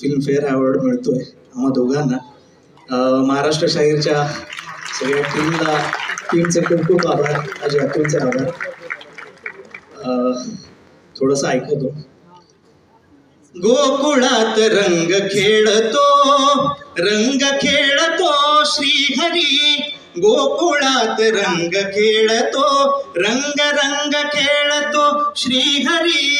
Filmfare award मिळतोय आम्हा दोघांना. महाराष्ट्र शाहीरच्या सगळ्या टीमचे खूप खूप आभार. अजय अतुलचे आभार. थोडंसं ऐकतो. गोकुळात रंग खेळतो श्रीहरी. गोकुळात रंग खेळतो रंग खेळतो श्रीहरी.